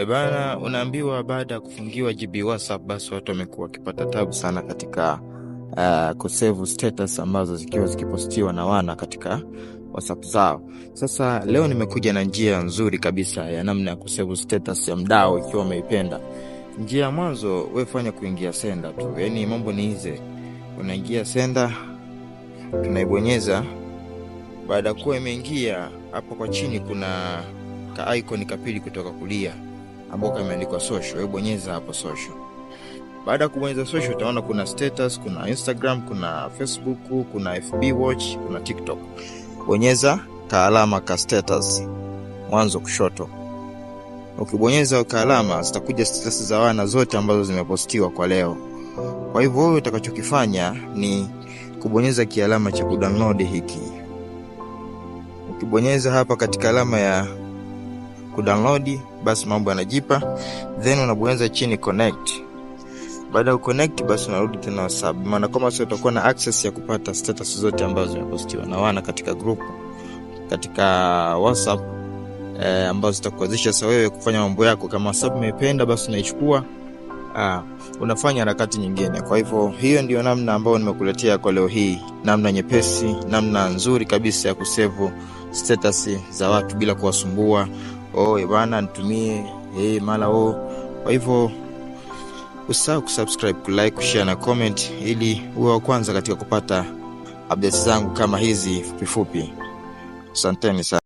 Bana, unaambiwa baada ya kufungiwa GB WhatsApp, basi watu wamekuwa wakipata tabu sana katika kusave status ambazo zikiwa zikipostiwa na wana katika WhatsApp zao. Sasa leo nimekuja na njia nzuri kabisa ya namna ya kusave status ya mdao ikiwa umeipenda. Njia ya mwanzo wewe fanya kuingia sender tu. Yaani mambo ni hizi. Unaingia sender, tunaibonyeza. Baada kuwa imeingia, hapo kwa chini kuna ka icon kapili kutoka kulia ambako imeandikwa social. Wewe bonyeza hapo social. Baada ya kubonyeza social utaona kuna status, kuna Instagram, kuna Facebook, kuna FB Watch, kuna TikTok. Bonyeza ka alama ka status mwanzo kushoto. Ukibonyeza ka alama zitakuja status za wana zote ambazo zimepostiwa kwa leo. Kwa hivyo wewe utakachokifanya ni kubonyeza kialama cha kudownload hiki. Ukibonyeza hapa katika alama ya kudownload, basi mambo yanajipa, then unabonyeza chini connect. Baada ya connect, basi unarudi tena WhatsApp. Maana kama sasa utakuwa na access ya kupata status zote ambazo zimepostiwa na wana katika group katika WhatsApp ambazo zitakuwezesha sasa wewe kufanya mambo yako. Kama WhatsApp umependa, basi unaichukua unafanya harakati nyingine. Kwa hivyo hiyo ndio namna ambayo nimekuletea kwa leo hii, namna nyepesi, namna nzuri kabisa ya kusave status za watu bila kuwasumbua. Bwana nitumie mala Kwa hivyo usahau kusubscribe, kulike, kushare na comment ili uwe wa kwanza katika kupata updates zangu kama hizi fupi fupi. Asanteni sana.